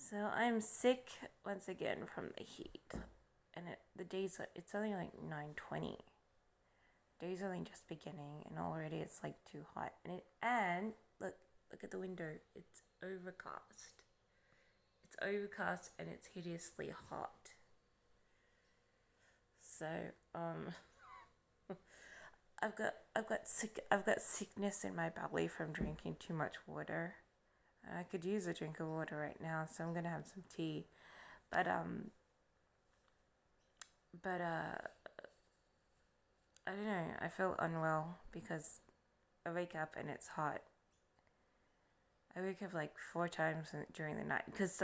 So I'm sick once again from the heat, and it's only like 9:20. Day's only just beginning, and already it's like too hot. And look at the window. It's overcast. It's overcast and it's hideously hot. So I've got sickness in my belly from drinking too much water. I could use a drink of water right now, so I'm gonna have some tea. But but I don't know. I feel unwell because I wake up and it's hot. I wake up like 4 times during the night because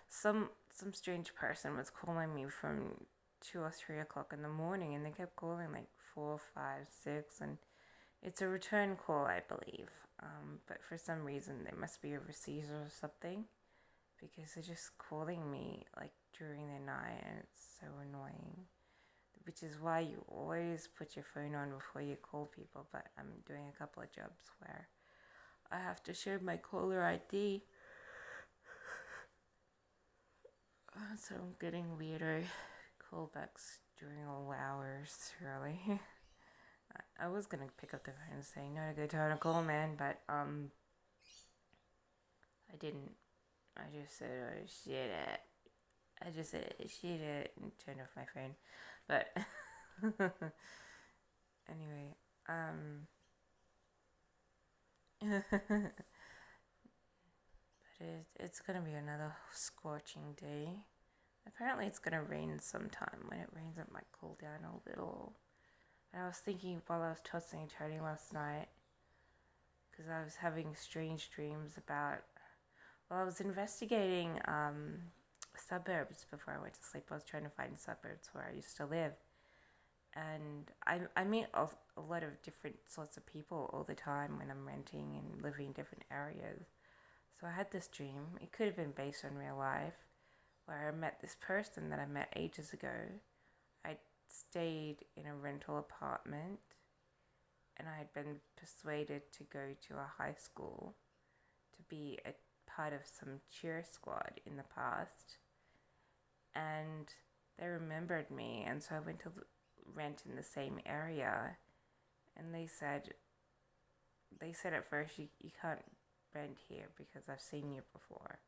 some strange person was calling me from 2 or 3 o'clock in the morning, and they kept calling like 4, 5, 6, and it's a return call, I believe. But for some reason, they must be overseas or something because they're just calling me like during the night, and it's so annoying. Which is why you always put your phone on before you call people. But I'm doing a couple of jobs where I have to show my caller ID, so I'm getting weirdo callbacks during all hours, really. I was gonna pick up the phone and say, not a good time to call, man, but I didn't. I just said, oh shit it. I just said, shit it, and turned off my phone. But anyway, but it's gonna be another scorching day. Apparently, it's gonna rain sometime. When it rains, it might cool down a little. And I was thinking while I was tossing and turning last night, because I was having strange dreams about. Well, I was investigating suburbs before I went to sleep. I was trying to find suburbs where I used to live, and I meet a lot of different sorts of people all the time when I'm renting and living in different areas. So I had this dream. It could have been based on real life, where I met this person that I met ages ago. I stayed in a rental apartment, and I had been persuaded to go to a high school to be a part of some cheer squad in the past, and they remembered me, and so I went to rent in the same area, and they said at first you can't rent here because I've seen you before.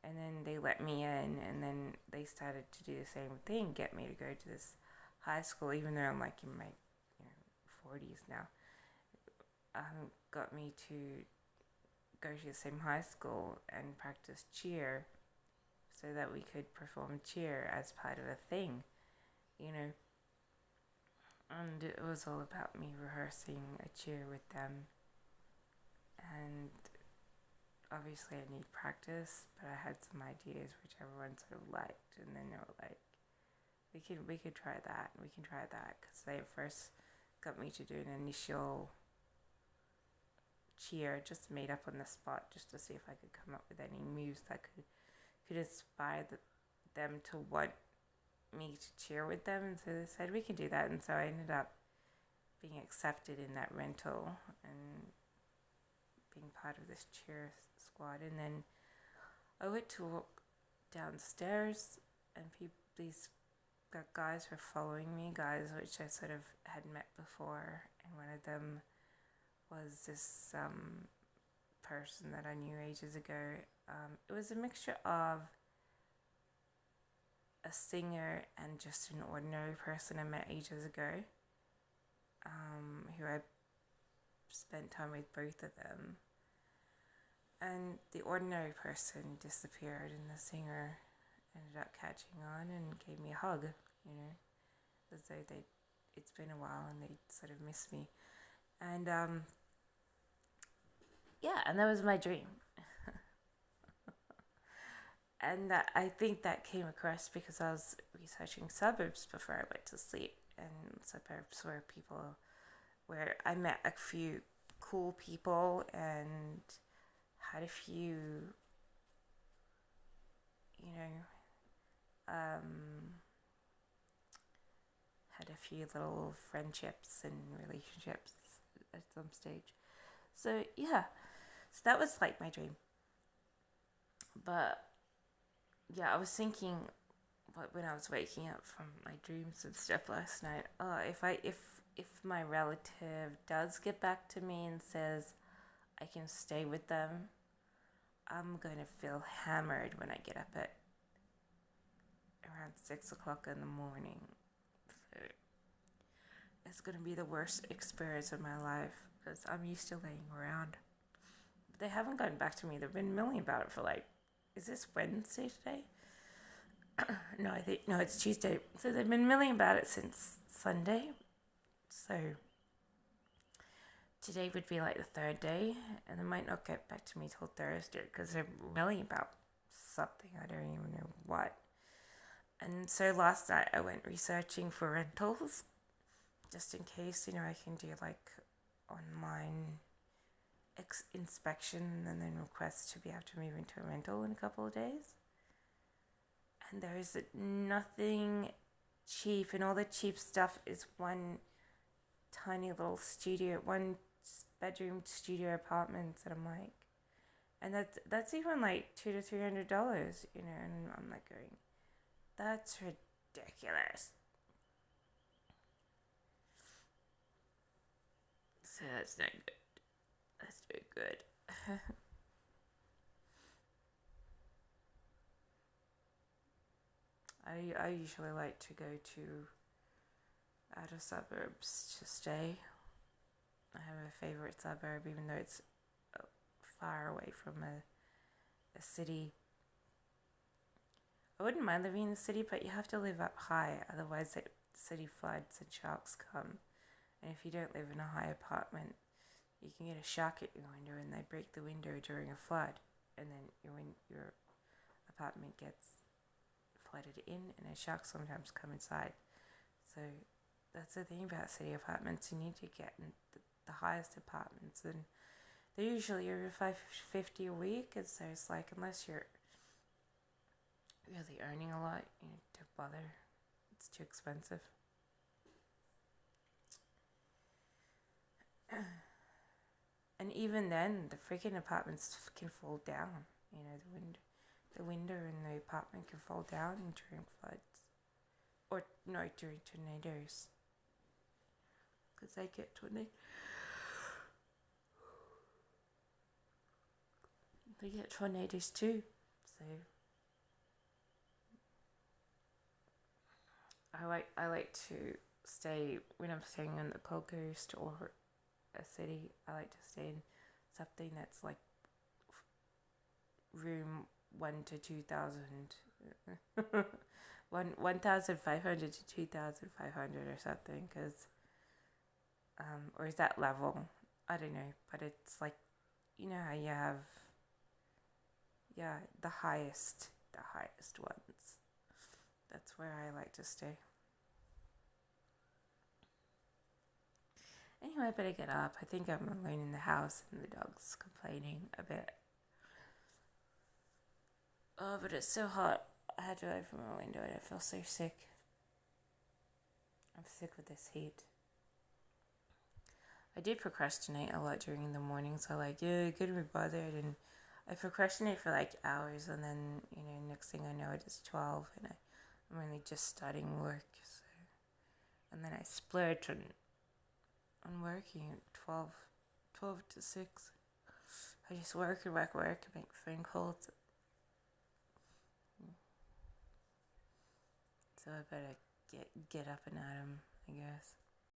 And then they let me in, and then they started to do the same thing, get me to go to this high school, even though I'm like in my 40s now. Got me to go to the same high school and practice cheer so that we could perform cheer as part of a thing, you know. And it was all about me rehearsing a cheer with them. And obviously I need practice, but I had some ideas which everyone sort of liked, and then they were like, we could try that, because they first got me to do an initial cheer, just made up on the spot, just to see if I could come up with any moves that could inspire them to want me to cheer with them. And so they said we can do that, and so I ended up being accepted in that rental and being part of this cheer squad. And then I went to walk downstairs, and these guys were following me, guys which I sort of had met before, and one of them was this person that I knew ages ago. It was a mixture of a singer and just an ordinary person I met ages ago, who I spent time with both of them. And the ordinary person disappeared, and the singer ended up catching on and gave me a hug, as though it's been a while and they sort of missed me. And and that was my dream. And I think that came across because I was researching suburbs before I went to sleep, and suburbs where I met a few cool people and had a few, had a few little friendships and relationships at some stage. So yeah, so that was like my dream. But yeah, I was thinking when I was waking up from my dreams and stuff last night. Oh, if my relative does get back to me and says I can stay with them, I'm gonna feel hammered when I get up at around 6 o'clock in the morning. So it's gonna be the worst experience of my life because I'm used to laying around. But they haven't gotten back to me. They've been milling about it for like, is this Wednesday today? No, it's Tuesday. So they've been milling about it since Sunday. So today would be like the third day, and they might not get back to me till Thursday because they're milling about something. I don't even know what. And so last night I went researching for rentals, just in case, I can do like online inspection and then request to be able to move into a rental in a couple of days. And there is nothing cheap, and all the cheap stuff is one tiny little studio, one bedroom studio apartments, and I'm like, and that's even like $200 to $300, and I'm like going, that's ridiculous. So that's not good. That's not good. I usually like to go to outer suburbs to stay. I have a favorite suburb, even though it's far away from a city. I wouldn't mind living in the city, but you have to live up high, otherwise the city floods and sharks come. And if you don't live in a high apartment, you can get a shark at your window and they break the window during a flood, and then your apartment gets flooded in, and a shark sometimes come inside. So that's the thing about city apartments. You need to get in the highest apartments, and they're usually over $550 a week. And so it's like, unless you're really earning a lot, don't bother. It's too expensive. And even then, the freaking apartments can fall down. The window in the apartment can fall down during floods, or no, during tornadoes, because they get tornadoes. They get tornadoes too. So I like to stay when I'm staying on the Gold Coast or a city. I like to stay in something that's like room 1,000 to 2,000, 1,500 to 2,500 or something, because or is that level? I don't know, but it's like, how you have, the highest ones. That's where I like to stay. Anyway, I better get up. I think I'm alone in the house and the dog's complaining a bit. Oh, but it's so hot. I had to open my window and I feel so sick. I'm sick with this heat. I do procrastinate a lot during the mornings. So couldn't be bothered, and I procrastinate for like hours, and then next thing I know, it is 12, and I'm only just starting work. So, and then I splurge on working at 12 to 6. I just work and make phone calls. So I better get up and at 'em, I guess.